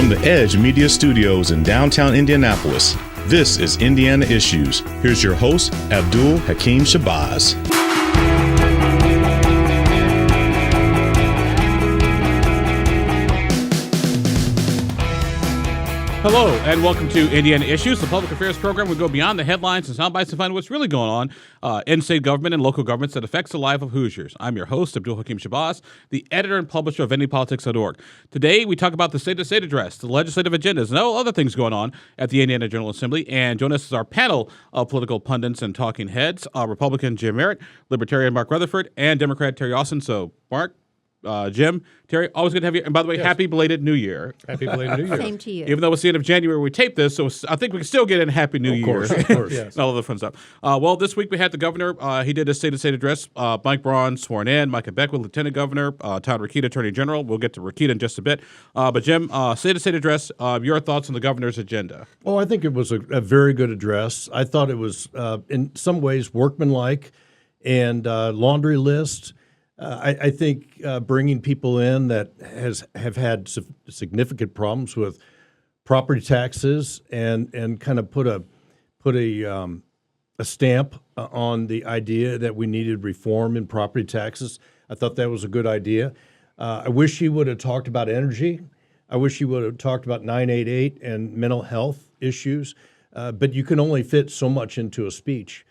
From the Edge Media Studios in downtown Indianapolis, this is Indiana Issues. Here's your host, Abdul-Hakim Shabazz. Hello, and welcome to Indiana Issues, the public affairs program. We go beyond the headlines and soundbites to find what's really going on in state government and local governments that affects the life of Hoosiers. I'm your host, Abdul-Hakim Shabazz, the editor and publisher of IndyPolitics.org. Today, we talk about the state-to-state address, the legislative agendas, and all other things going on at the Indiana General Assembly. And join us as our panel of political pundits and talking heads, Republican Jim Meritt, Libertarian Mark Rutherford, and Democrat Terri Austin. So, Mark, Jim, Terri, always good to have you. And by the way, Happy belated New Year. Happy belated New Year. Same to you. Even though it's the end of January, we tape this, so I think we can still get in Happy New Year. Of course, yes. And all of the fun stuff. Well, this week we had the governor. He did a state-to-state address. Mike Braun sworn in. Micah Beckwith, Lieutenant Governor. Todd, Rokita, Attorney General. We'll get to Rokita in just a bit. But Jim, state-to-state address, your thoughts on the governor's agenda? Well, I think it was a very good address. I thought it was, in some ways, workmanlike and laundry list. I think bringing people in that have had significant problems with property taxes and kind of put a stamp on the idea that we needed reform in property taxes. I thought that was a good idea. I wish he would have talked about energy. I wish he would have talked about 988 and mental health issues. But you can only fit so much into a speech.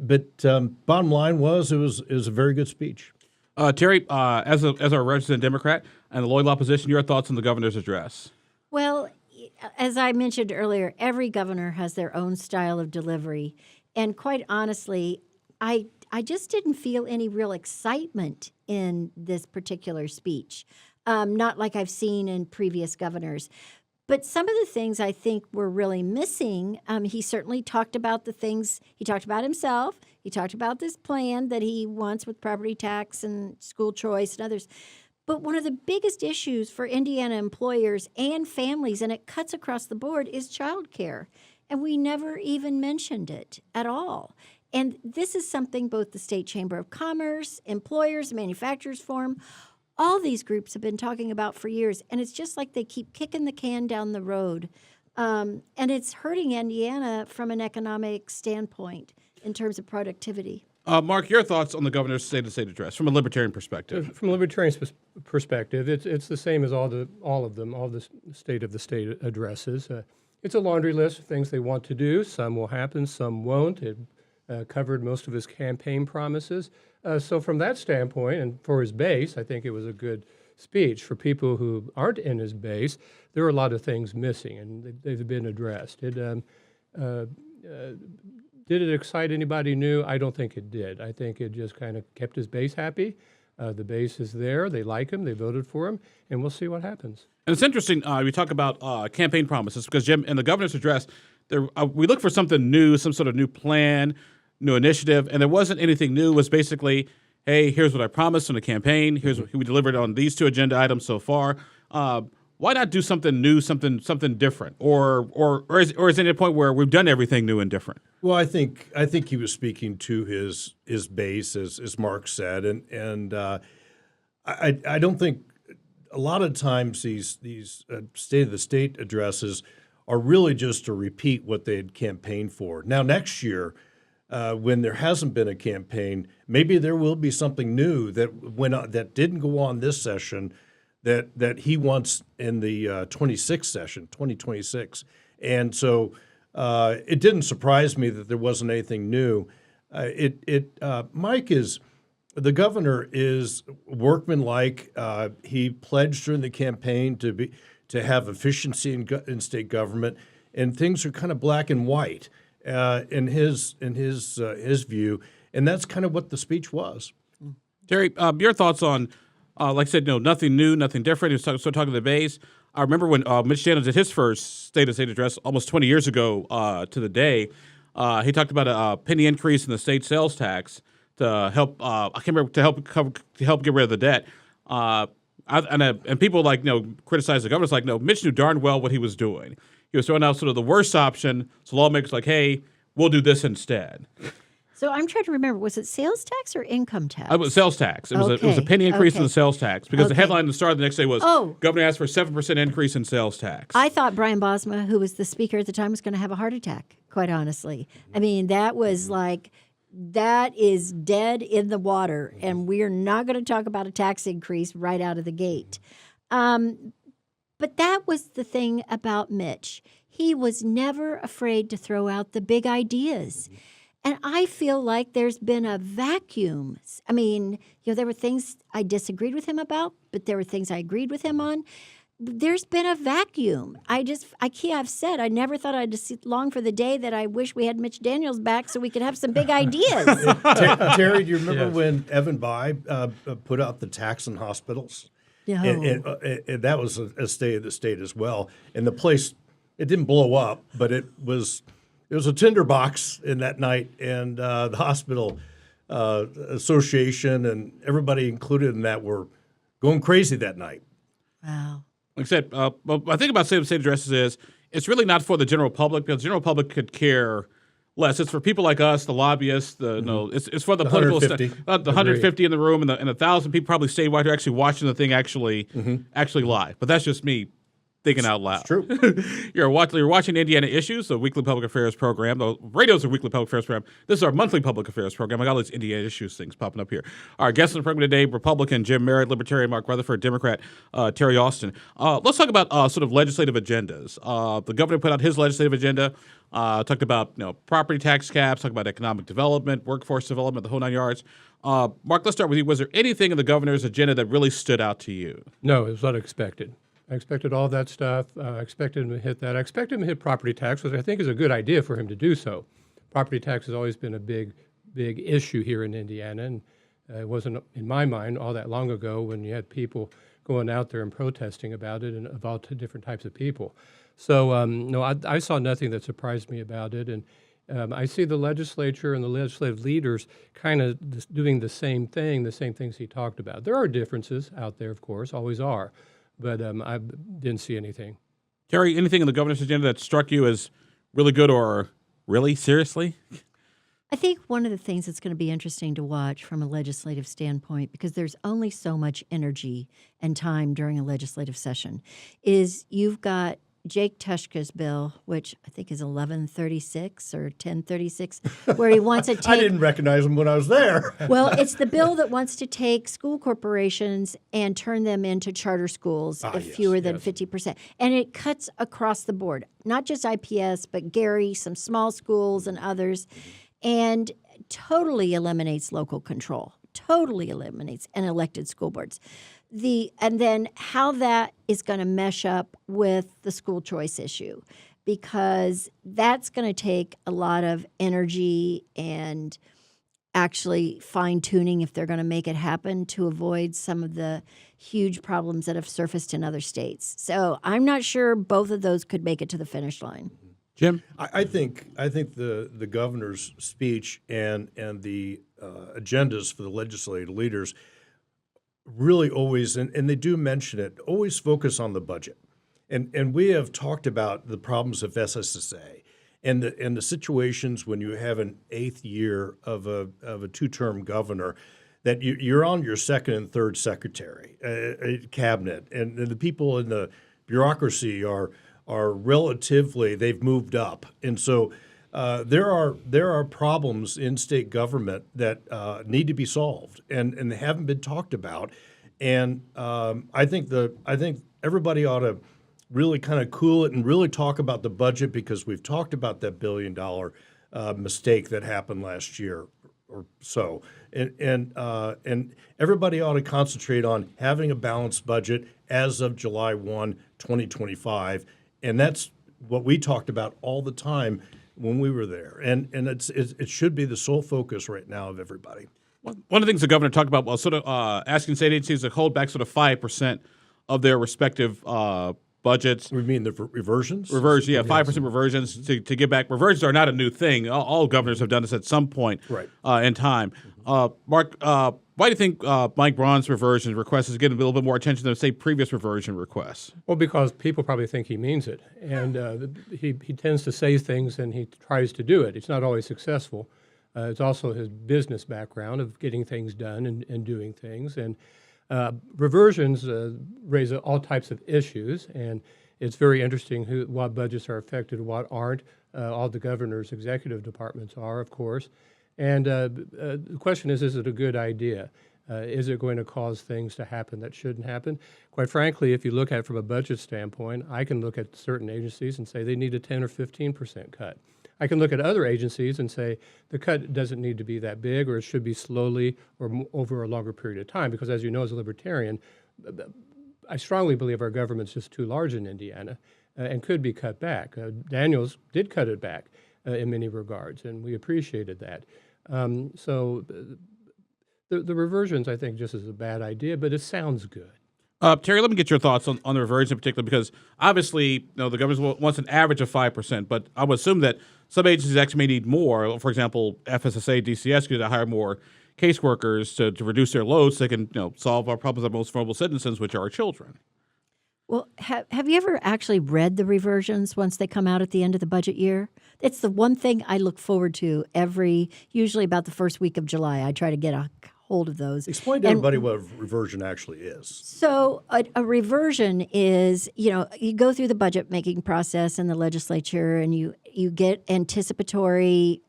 But bottom line was it was a very good speech. Terri, as our resident Democrat and the loyal opposition, your thoughts on the governor's address? Well, as I mentioned earlier, every governor has their own style of delivery. And quite honestly, I just didn't feel any real excitement in this particular speech, not like I've seen in previous governors. But some of the things I think were really missing, he certainly talked about the things, he talked about himself, he talked about this plan that he wants with property tax and school choice and others. But one of the biggest issues for Indiana employers and families, and it cuts across the board, is childcare. And we never even mentioned it at all. And this is something both the State Chamber of Commerce, employers, manufacturers forum, all these groups have been talking about for years, and it's just like they keep kicking the can down the road. And it's hurting Indiana from an economic standpoint in terms of productivity. Mark, your thoughts on the governor's state-to-state address from a libertarian perspective? From a libertarian perspective, it's the same as all of them, all the state of the state addresses. It's a laundry list of things they want to do. Some will happen, some won't. It covered most of his campaign promises. So from that standpoint, and for his base, I think it was a good speech. For people who aren't in his base, there are a lot of things missing, and they've been addressed. Did it excite anybody new? I don't think it did. I think it just kind of kept his base happy. The base is there. They like him. They voted for him, and we'll see what happens. And it's interesting, we talk about campaign promises, because, Jim, in the governor's address, we look for something new, some sort of new plan, new initiative, and there wasn't anything new. It was basically, hey, here's what I promised in the campaign. Here's what we delivered on these two agenda items so far. Why not do something new, something different? Or is it a point where we've done everything new and different? Well, I think he was speaking to his base, as Mark said, and I don't think a lot of times these state of the state addresses are really just to repeat what they had campaigned for. Now, next year, when there hasn't been a campaign, maybe there will be something new that didn't go on this session that he wants in the 26th session, 2026. And so it didn't surprise me that there wasn't anything new. The governor is workmanlike. He pledged during the campaign to have efficiency in state government, and things are kind of black and white. In his view, and that's kind of what the speech was. Terri, your thoughts on, like I said, nothing new, nothing different. He was talking to the base. I remember when Mitch Daniels did his first state-to-state address almost 20 years ago to the day. He talked about a penny increase in the state sales tax to help. I can't remember to help get rid of the debt. And people criticize the governor. It's like, no, Mitch knew darn well what he was doing. He was throwing out sort of the worst option. So lawmakers like, hey, we'll do this instead. So I'm trying to remember, was it sales tax or income tax? It was sales tax. It was a penny increase in the sales tax because the headline at the start of the next day was Governor asked for a 7% increase in sales tax. I thought Brian Bosma, who was the speaker at the time, was going to have a heart attack, quite honestly. I mean, that was like, that is dead in the water, and we're not going to talk about a tax increase right out of the gate. But that was the thing about Mitch. He was never afraid to throw out the big ideas. And I feel like there's been a vacuum. I mean, there were things I disagreed with him about, but there were things I agreed with him on. There's been a vacuum. I've said I never thought I'd long for the day that I wish we had Mitch Daniels back so we could have some big ideas. Terri, do you remember when Evan Bayh put out the tax on hospitals? No. And that was a state of the state as well. And the place, it didn't blow up, but it was a tinderbox in that night. And the hospital association and everybody included in that were going crazy that night. Wow. Like I said, I think about state addresses is it's really not for the general public because the general public could care less. It's for people like us, the lobbyists. It's for the political stuff. The 150 in the room and the 1,000 people probably statewide who are actually watching the thing actually live. But that's just me thinking out loud. It's true. You're watching Indiana Issues, the weekly public affairs program. The radio's a weekly public affairs program. This is our monthly public affairs program. I got all these Indiana Issues things popping up here. Our guests in the program today, Republican Jim Meritt, Libertarian Mark Rutherford, Democrat Terri Austin. Let's talk about sort of legislative agendas. The governor put out his legislative agenda, talked about property tax caps, talked about economic development, workforce development, the whole 9 yards. Mark, let's start with you. Was there anything in the governor's agenda that really stood out to you? No, it was unexpected. I expected all that stuff. I expected him to hit that. I expected him to hit property tax, which I think is a good idea for him to do so. Property tax has always been a big issue here in Indiana, and it wasn't, in my mind, all that long ago when you had people going out there and protesting about it and about different types of people. So, no, I saw nothing that surprised me about it, and I see the legislature and the legislative leaders kind of doing the same things he talked about. There are differences out there, of course, always are. But I didn't see anything. Terri, anything in the governor's agenda that struck you as really good or really seriously? I think one of the things that's going to be interesting to watch from a legislative standpoint, because there's only so much energy and time during a legislative session, is you've got Jake Tushka's bill, which I think is 1136 or 1036, where he wants to take... I didn't recognize him when I was there. Well, it's the bill that wants to take school corporations and turn them into charter schools fewer than 50%. And it cuts across the board, not just IPS, but Gary, some small schools and others, and totally eliminates local control, totally eliminates and elected school boards. And then how that is going to mesh up with the school choice issue, because that's going to take a lot of energy and actually fine-tuning if they're going to make it happen to avoid some of the huge problems that have surfaced in other states. So I'm not sure both of those could make it to the finish line. Jim? I think the governor's speech and the agendas for the legislative leaders really always, and they do mention it, always focus on the budget. And we have talked about the problems of SSSA and the situations when you have an eighth year of a two-term governor, that you're on your second and third secretary, cabinet, and the people in the bureaucracy are relatively, they've moved up. And so there are problems in state government that need to be solved and they haven't been talked about. And I think everybody ought to really kind of cool it and really talk about the budget, because we've talked about that $1 billion mistake that happened last year or so. And everybody ought to concentrate on having a balanced budget as of July 1, 2025. And that's what we talked about all the time when we were there. And it should be the sole focus right now of everybody. One of the things the governor talked about was sort of asking state agencies to hold back sort of 5% of their respective budgets. We mean the reversions? Reversions, yeah, 5% reversions to give back. Reversions are not a new thing. All governors have done this at some point in time. Mark, why do you think Mike Braun's reversion request is getting a little bit more attention than, say, previous reversion requests? Well, because people probably think he means it. And he tends to say things and he tries to do it. It's not always successful. It's also his business background of getting things done and doing things. And reversions raise all types of issues, and it's very interesting what budgets are affected, what aren't. All the governor's executive departments are, of course. And the question is it a good idea? Is it going to cause things to happen that shouldn't happen? Quite frankly, if you look at it from a budget standpoint, I can look at certain agencies and say they need a 10 or 15% cut. I can look at other agencies and say the cut doesn't need to be that big, or it should be slowly or over a longer period of time, because as you know, as a libertarian, I strongly believe our government's just too large in Indiana and could be cut back. Daniels did cut it back in many regards, and we appreciated that. So the reversions, I think, just is a bad idea, but it sounds good. Terri, let me get your thoughts on the reversions in particular, because obviously, the government wants an average of 5%, but I would assume that some agencies actually may need more. For example, FSSA, DCS could hire more caseworkers to reduce their loads so they can solve our problems of most vulnerable citizens, which are our children. Well, have you ever actually read the reversions once they come out at the end of the budget year? It's the one thing I look forward to usually about the first week of July. I try to get a hold of those. Explain to everybody what a reversion actually is. So a reversion is, you go through the budget making process in the legislature and you get anticipatory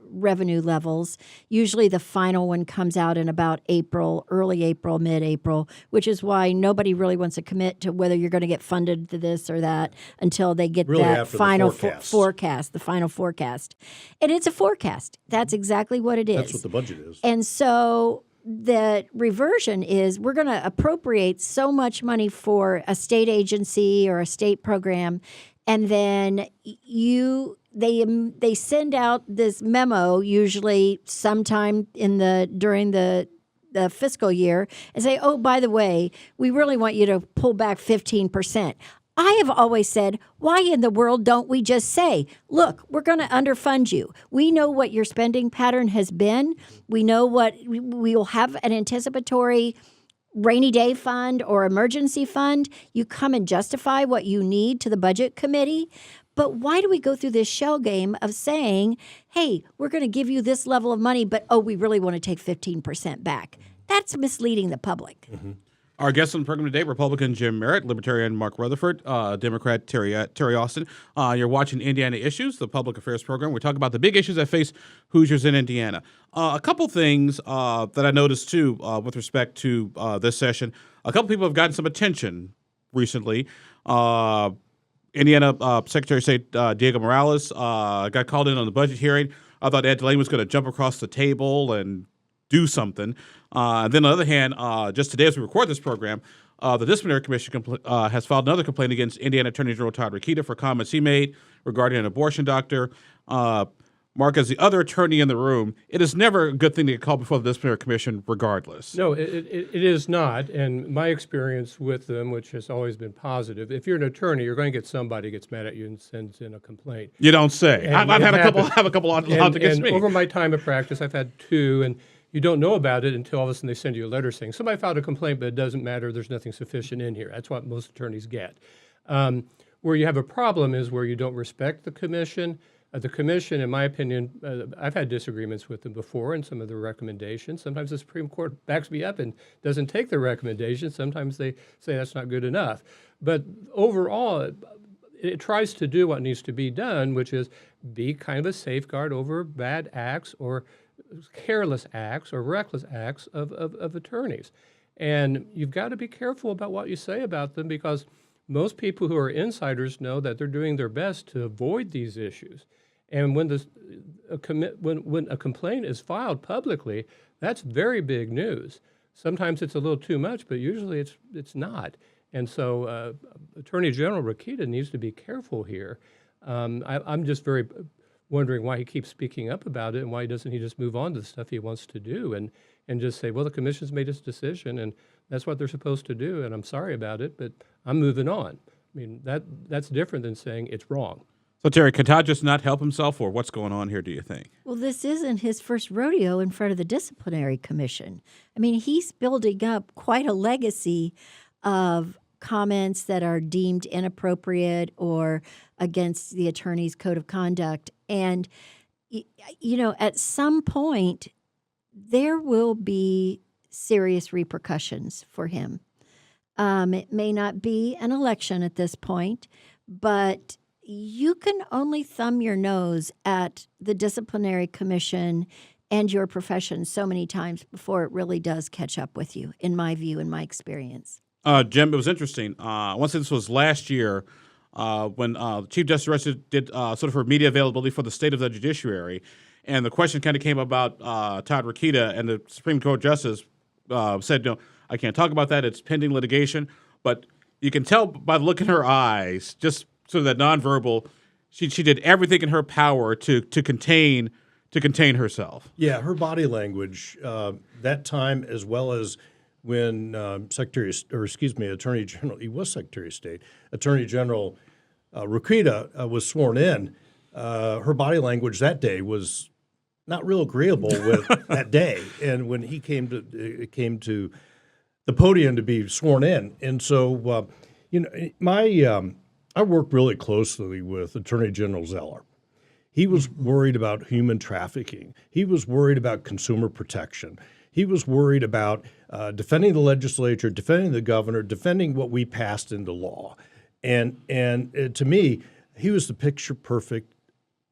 revenue levels. Usually the final one comes out in about April, early April, mid-April, which is why nobody really wants to commit to whether you're going to get funded to this or that until they get really that final forecast. The final forecast. And it's a forecast. That's exactly what it is. That's what the budget is. And so the reversion is we're going to appropriate so much money for a state agency or a state program, and then they send out this memo usually sometime during the fiscal year and say, oh, by the way, we really want you to pull back 15%. I have always said, why in the world don't we just say, look, we're going to underfund you. We know what your spending pattern has been. We know what we will have an anticipatory rainy day fund or emergency fund. You come and justify what you need to the budget committee. But why do we go through this shell game of saying, hey, we're going to give you this level of money, but, we really want to take 15% back? That's misleading the public. Mm-hmm. Our guests on the program today, Republican Jim Meritt, Libertarian Mark Rutherford, Democrat Terri Austin. You're watching Indiana Issues, the public affairs program. We're talking about the big issues that face Hoosiers in Indiana. A couple things that I noticed, too, with respect to this session. A couple people have gotten some attention recently. Indiana Secretary of State Diego Morales got called in on the budget hearing. I thought Ed Delane was going to jump across the table and do something. Then on the other hand, just today as we record this program, the Disciplinary Commission has filed another complaint against Indiana Attorney General Todd Rokita for comments he made regarding an abortion doctor. Mark, as the other attorney in the room, it is never a good thing to get called before the Disciplinary Commission regardless. No, it is not. And my experience with them, which has always been positive, if you're an attorney, you're going to get somebody gets mad at you and sends in a complaint. You don't say. I've had a couple on against me. Over my time of practice, I've had two, and you don't know about it until all of a sudden they send you a letter saying, somebody filed a complaint, but it doesn't matter, there's nothing sufficient in here. That's what most attorneys get. Where you have a problem is where you don't respect the commission. The commission, in my opinion, I've had disagreements with them before and some of their recommendations. Sometimes the Supreme Court backs me up and doesn't take their recommendations. Sometimes they say that's not good enough. But overall, it tries to do what needs to be done, which is be kind of a safeguard over bad acts or careless acts or reckless acts of attorneys. And you've got to be careful about what you say about them, because most people who are insiders know that they're doing their best to avoid these issues. And when a complaint is filed publicly, that's very big news. Sometimes it's a little too much, but usually it's not. And so Attorney General Rokita needs to be careful here. I'm just very wondering why he keeps speaking up about it, and why doesn't he just move on to the stuff he wants to do and just say, well, the commission's made its decision, and that's what they're supposed to do, and I'm sorry about it, but I'm moving on. I mean, that's different than saying it's wrong. So, Terri, can Todd just not help himself, or what's going on here, do you think? Well, this isn't his first rodeo in front of the Disciplinary Commission. I mean, he's building up quite a legacy of comments that are deemed inappropriate or against the attorney's code of conduct. And, at some point, there will be serious repercussions for him. It may not be an election at this point, but you can only thumb your nose at the disciplinary commission and your profession so many times before it really does catch up with you, in my view, in my experience. Jim, it was interesting. Once this was last year when Chief Justice did sort of her media availability for the state of the judiciary, and the question kind of came about Todd Rokita, and the Supreme Court Justice said, no, I can't talk about that. It's pending litigation. But you can tell by the look in her eyes, just sort of that nonverbal, she did everything in her power to contain herself. Yeah, her body language that time, as well as when Attorney General, he was Secretary of State, Attorney General Rokita was sworn in. Her body language that day was not real agreeable with that day, and when he came to the podium to be sworn in, and so I worked really closely with Attorney General Zeller. He was worried about human trafficking. He was worried about consumer protection. He was worried about defending the legislature, defending the governor, defending what we passed into law. And to me, he was the picture-perfect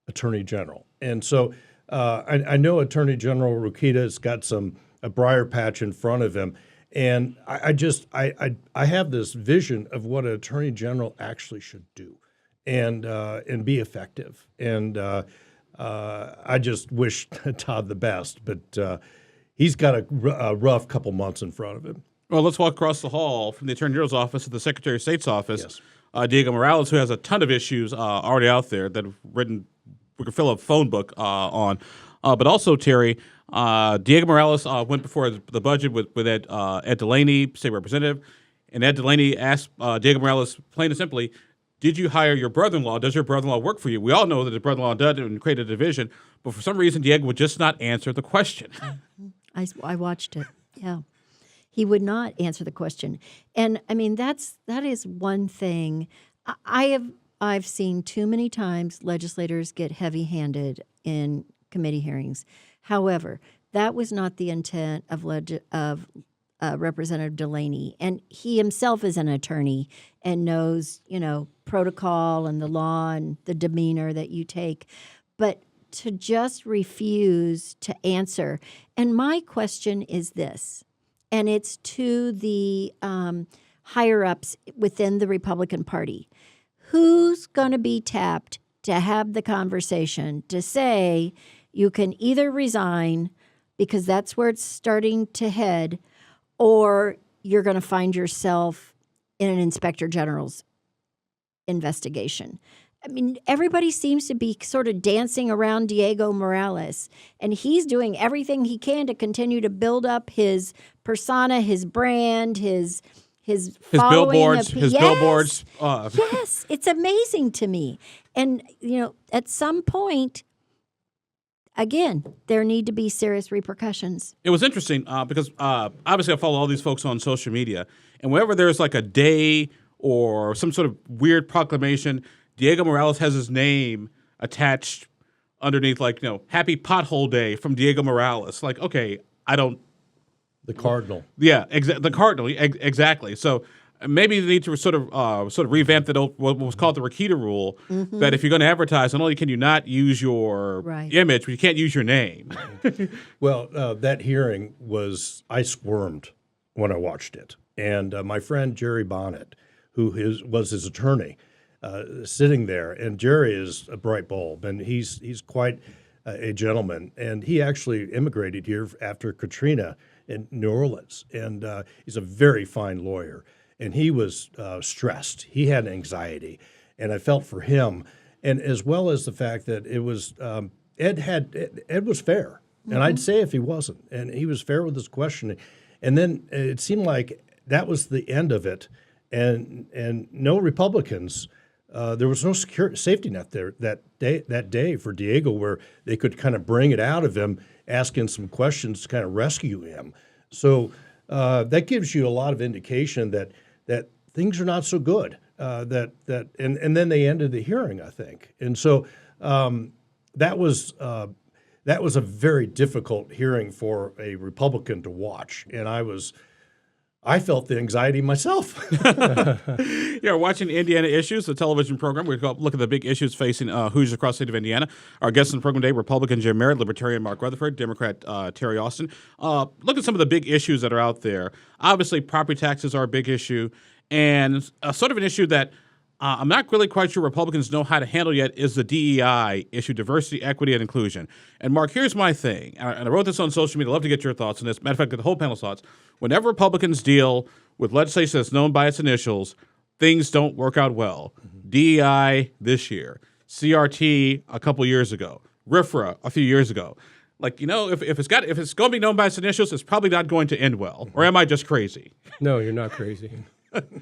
attorney general. And so I know Attorney General Rokita's got a briar patch in front of him. And I have this vision of what an attorney general actually should do and be effective. And I just wish Todd the best, but he's got a rough couple months in front of him. Well, let's walk across the hall from the Attorney General's office to the Secretary of State's office. Yes. Diego Morales, who has a ton of issues already out there that we could fill a phone book on. But also, Terry, Diego Morales went before the budget with Ed Delaney, state representative, and Ed Delaney asked Diego Morales, plain and simply, did you hire your brother-in-law? Does your brother-in-law work for you? We all know that his brother-in-law did and created a division, but for some reason, Diego would just not answer the question. I watched it. Yeah, he would not answer the question, and I mean that is one thing I've seen too many times legislators get heavy-handed in committee hearings. However, that was not the intent of Representative Delaney, and he himself is an attorney and knows, protocol and the law and the demeanor that you take. But to just refuse to answer, and my question is this, and it's to the higher-ups within the Republican Party. Who's going to be tapped to have the conversation to say you can either resign because that's where it's starting to head, or you're going to find yourself in an inspector general's investigation? I mean, everybody seems to be sort of dancing around Diego Morales, and he's doing everything he can to continue to build up his persona, his brand, his billboards, yes. billboards. Yes, it's amazing to me. And, at some point, again, there need to be serious repercussions. It was interesting because obviously I follow all these folks on social media, and whenever there's like a day or some sort of weird proclamation, Diego Morales has his name attached underneath, Happy Pothole Day from Diego Morales. Like, okay, I don't. The Cardinal. Yeah, the Cardinal, exactly. So maybe they need to sort of revamp what was called the Rokita rule, that if you're going to advertise, not only can you not use your image, but you can't use your name. Well, that hearing I squirmed when I watched it. And my friend Jerry Bonnet, who was his attorney, sitting there, and Jerry is a bright bulb, and he's quite a gentleman, and he actually immigrated here after Katrina in New Orleans, and he's a very fine lawyer, and he was stressed. He had anxiety, and I felt for him, and as well as the fact that it was Ed was fair, and I'd say if he wasn't, and he was fair with his questioning, and then it seemed like that was the end of it, and no Republicans. There was no safety net there that day for Diego, where they could kind of bring it out of him, asking some questions to kind of rescue him. So that gives you a lot of indication that things are not so good. And then they ended the hearing, I think. And so that was a very difficult hearing for a Republican to watch, and I felt the anxiety myself. Yeah, watching Indiana Issues, the television program. We look at the big issues facing Hoosiers across the state of Indiana. Our guests in the program today, Republican Jim Meritt, Libertarian Mark Rutherford, Democrat Terri Austin. Look at some of the big issues that are out there. Obviously, property taxes are a big issue, and sort of an issue that I'm not really quite sure Republicans know how to handle yet is the DEI issue, diversity, equity, and inclusion. And Mark, here's my thing, and I wrote this on social media. I'd love to get your thoughts on this. Matter of fact, the whole panel's thoughts. Whenever Republicans deal with legislation that's known by its initials, things don't work out well. DEI this year, CRT a couple years ago, RFRA a few years ago. Like, if it's going to be known by its initials, it's probably not going to end well. Or am I just crazy? No, you're not crazy.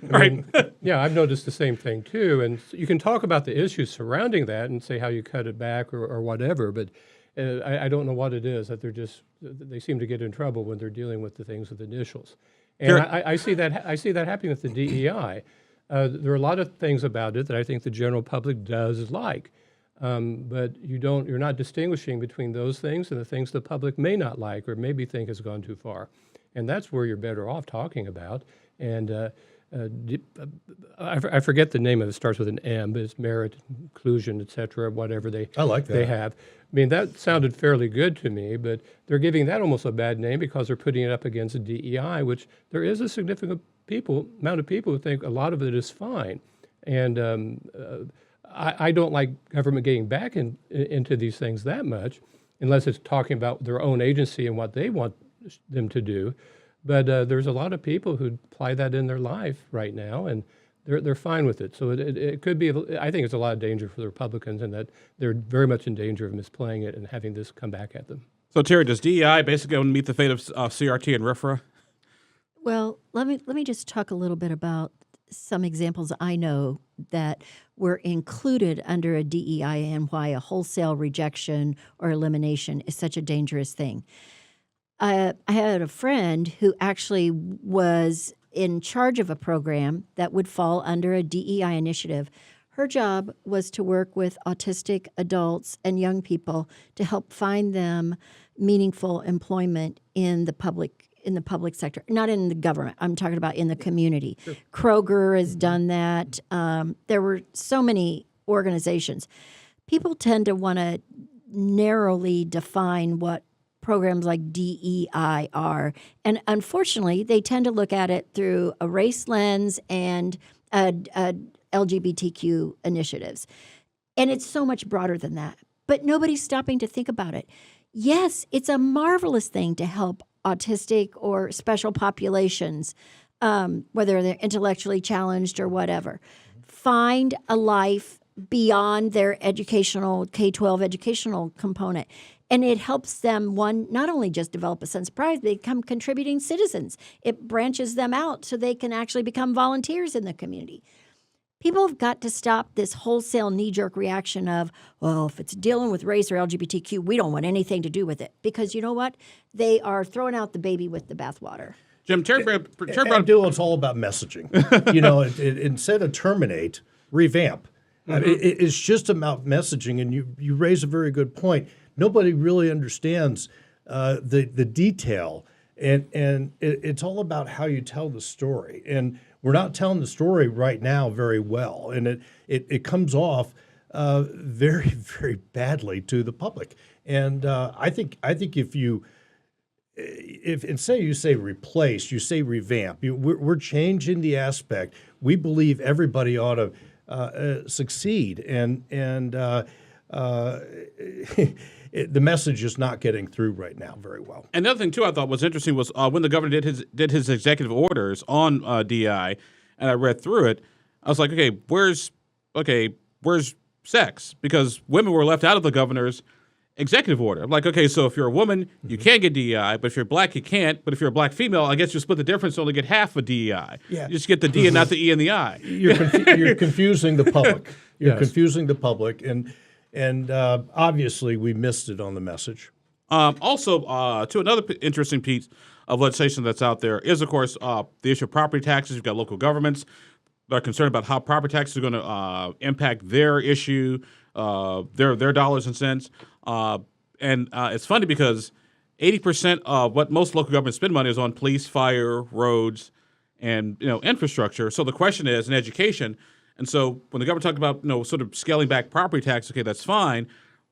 Right. Yeah, I've noticed the same thing too. And you can talk about the issues surrounding that and say how you cut it back or whatever, but I don't know what it is that they seem to get in trouble when they're dealing with the things with initials. And I see that happening with the DEI. There are a lot of things about it that I think the general public does like, but you're not distinguishing between those things and the things the public may not like or maybe think has gone too far. And that's where you're better off talking about. And I forget the name of it. It starts with an M, but it's merit, inclusion, et cetera, whatever I like that. they have. I mean, that sounded fairly good to me, but they're giving that almost a bad name because they're putting it up against DEI, which there is a significant amount of people who think a lot of it is fine. And I don't like government getting back into these things that much, unless it's talking about their own agency and what they want them to do. But there's a lot of people who apply that in their life right now, and they're fine with it. So it could be, I think it's a lot of danger for the Republicans, and that they're very much in danger of misplaying it and having this come back at them. So, Terri, does DEI basically go and meet the fate of CRT and RFRA? Well, let me just talk a little bit about some examples I know that were included under a DEI and why a wholesale rejection or elimination is such a dangerous thing. I had a friend who actually was in charge of a program that would fall under a DEI initiative. Her job was to work with autistic adults and young people to help find them meaningful employment in the public sector, not in the government. I'm talking about in the community. Sure. Kroger has done that. There were so many organizations. People tend to want to narrowly define what programs like DEI are. And unfortunately, they tend to look at it through a race lens and LGBTQ initiatives. And it's so much broader than that. But nobody's stopping to think about it. Yes, it's a marvelous thing to help autistic or special populations, whether they're intellectually challenged or whatever, find a life beyond their educational, K-12 educational component. And it helps them, one, not only just develop a sense of pride, they become contributing citizens. It branches them out so they can actually become volunteers in the community. People have got to stop this wholesale knee-jerk reaction of, well, if it's dealing with race or LGBTQ, we don't want anything to do with it. Because you know what? They are throwing out the baby with the bathwater. Jim, Terri it's all about messaging. Instead of terminate, revamp. It's just about messaging, and you raise a very good point. Nobody really understands the detail, and it's all about how you tell the story. And we're not telling the story right now very well, and it comes off very, very badly to the public. And I think if instead you say replace, you say revamp. We're changing the aspect. We believe everybody ought to succeed, and the message is not getting through right now very well. And the other thing, too, I thought was interesting was when the governor did his executive orders on DEI, and I read through it, I was like, okay, where's sex? Because women were left out of the governor's executive order. I'm like, okay, so if you're a woman, you can get DEI, but if you're black, you can't. But if you're a black female, I guess you split the difference to only get half of DEI. Yeah. You just get the D and not the E and the I. You're confusing the public. You're Yes. confusing the public, and obviously we missed it on the message. Also, to another interesting piece of legislation that's out there is, of course, the issue of property taxes. You've got local governments that are concerned about how property taxes are going to impact their issue. their dollars and cents. And it's funny because 80% of what most local governments spend money is on police, fire, roads, and infrastructure. So the question is in education. And so when the government talked about sort of scaling back property tax, okay, that's fine,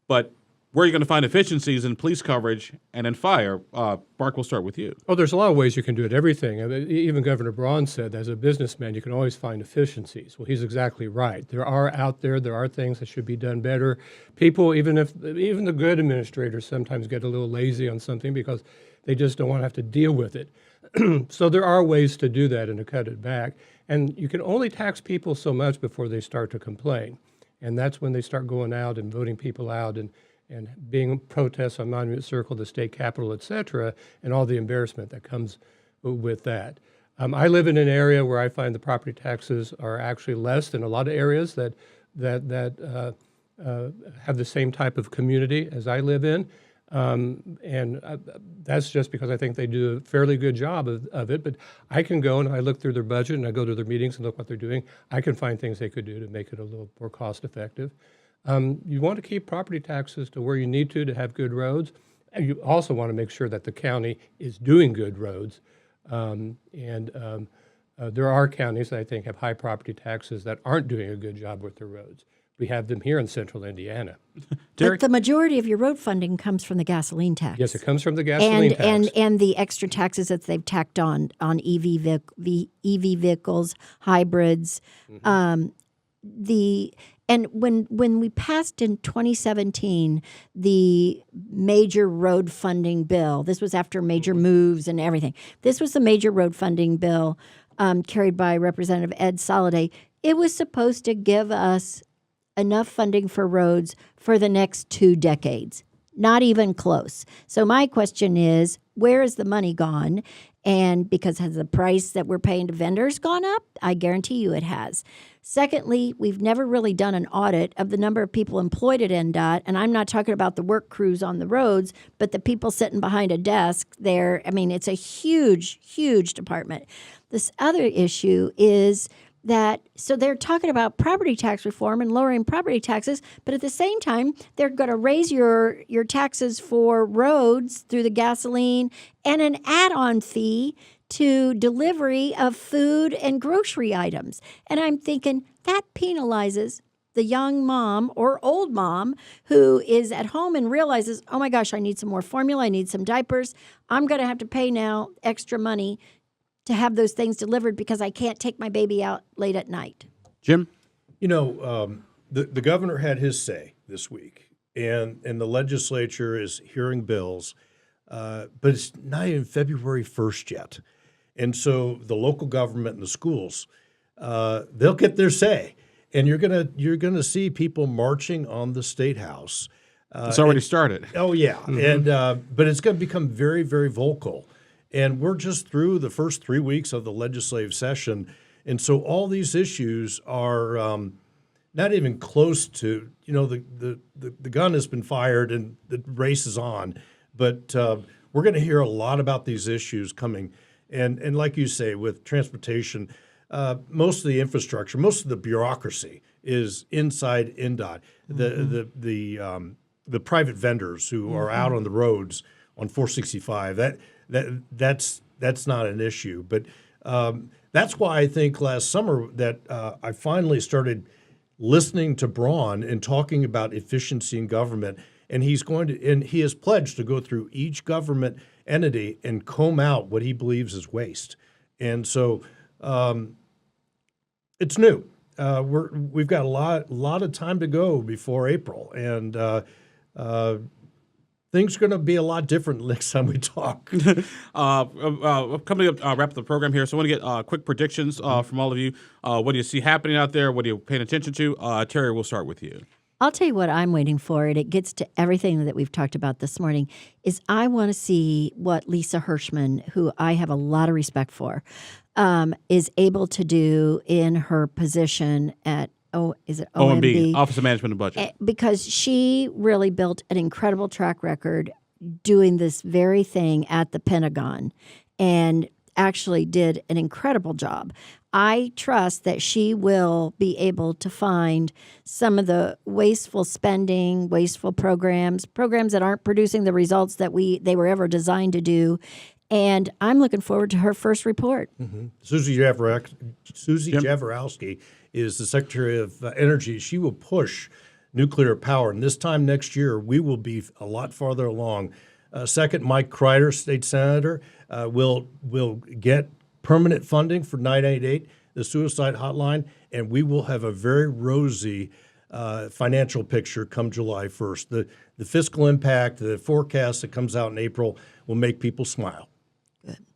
but where are you going to find efficiencies in police coverage and in fire? Mark, we'll start with you. Oh, there's a lot of ways you can do it. Everything. I mean, even Governor Braun said, as a businessman, you can always find efficiencies. Well, he's exactly right. There are things that should be done better. People, even the good administrators, sometimes get a little lazy on something because they just don't want to have to deal with it. So there are ways to do that and to cut it back. And you can only tax people so much before they start to complain. And that's when they start going out and voting people out and being protests on Monument Circle, the state capitol, et cetera, and all the embarrassment that comes with that. I live in an area where I find the property taxes are actually less than a lot of areas that have the same type of community as I live in. That's just because I think they do a fairly good job of it. But I can go and I look through their budget and I go to their meetings and look what they're doing. I can find things they could do to make it a little more cost effective. You want to keep property taxes to where you need to have good roads. And you also want to make sure that the county is doing good roads. There are counties that I think have high property taxes that aren't doing a good job with their roads. We have them here in central Indiana. But the majority of your road funding comes from the gasoline tax. Yes, it comes from the gasoline tax. And the extra taxes that they've tacked on EV vehicles, hybrids. And when we passed in 2017 the major road funding bill, this was after major moves and everything. This was the major road funding bill carried by Representative Ed Soliday. It was supposed to give us enough funding for roads for the next 2 decades. Not even close. So my question is, where is the money gone? And because has the price that we're paying to vendors gone up? I guarantee you it has. Secondly, we've never really done an audit of the number of people employed at NDOT, and I'm not talking about the work crews on the roads, but the people sitting behind a desk there. I mean, it's a huge, huge department. This other issue is that, so they're talking about property tax reform and lowering property taxes, but at the same time, they're going to raise your taxes for roads through the gasoline and an add-on fee to delivery of food and grocery items. And I'm thinking that penalizes the young mom or old mom who is at home and realizes, oh my gosh, I need some more formula, I need some diapers. I'm going to have to pay now extra money to have those things delivered because I can't take my baby out late at night. Jim? The governor had his say this week, and the legislature is hearing bills, but it's not even February 1st yet. And so the local government and the schools, they'll get their say. And you're gonna see people marching on the State House. It's already started. Oh, yeah. Mm-hmm. And but it's going to become very, very vocal. And we're just through the first 3 weeks of the legislative session. And so all these issues are not even close to, the gun has been fired and the race is on. But we're going to hear a lot about these issues coming. And like you say, with transportation, most of the infrastructure, most of the bureaucracy is inside NDOT. Mm-hmm. The private vendors who are out on the roads on 465, that's not an issue. But that's why I think last summer that I finally started listening to Braun and talking about efficiency in government. And he has pledged to go through each government entity and comb out what he believes is waste. And so it's new. We've got a lot of time to go before April, and things are going to be a lot different next time we talk. Coming up, wrap up the program here. So I want to get quick predictions from all of you. What do you see happening out there? What are you paying attention to? Terri, we'll start with you. I'll tell you what I'm waiting for, and it gets to everything that we've talked about this morning, is I want to see what Lisa Hirschman, who I have a lot of respect for, is able to do in her position at OMB? Office of Management and Budget. Because she really built an incredible track record doing this very thing at the Pentagon. And actually did an incredible job. I trust that she will be able to find some of the wasteful spending, wasteful programs that aren't producing the results that they were ever designed to do. And I'm looking forward to her first report. Mm-hmm. Susie Jaworowski is the Secretary of Energy. She will push nuclear power, and this time next year, we will be a lot farther along. Second, Mike Kreider, state senator, will get permanent funding for 988, the suicide hotline, and we will have a very rosy financial picture come July 1st. The fiscal impact, the forecast that comes out in April will make people smile.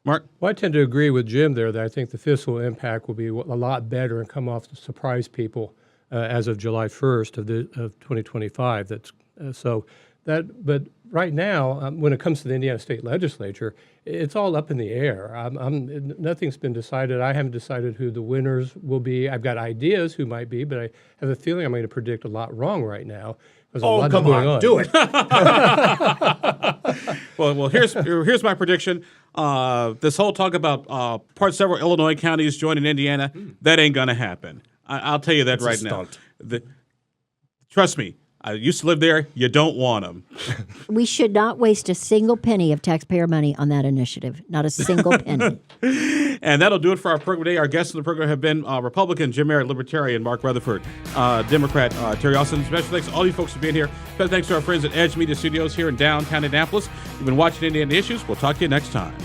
Mark? Well, I tend to agree with Jim there that I think the fiscal impact will be a lot better and come off to surprise people as of July 1st of 2025. But right now, when it comes to the Indiana State Legislature, it's all up in the air. Nothing's been decided. I haven't decided who the winners will be. I've got ideas who might be, but I have a feeling I'm going to predict a lot wrong right now. Oh, come on, do it. Well, here's my prediction. This whole talk about several Illinois counties joining Indiana, that ain't going to happen. I'll tell you that It's right a now. stunt. Trust me, I used to live there. You don't want them. We should not waste a single penny of taxpayer money on that initiative. Not a single penny. And that'll do it for our program today. Our guests in the program have been Republican Jim Meritt, Libertarian Mark Rutherford, Democrat Terri Austin. Special thanks to all you folks for being here. Special thanks to our friends at Edge Media Studios here in downtown Indianapolis. You've been watching Indiana Issues. We'll talk to you next time.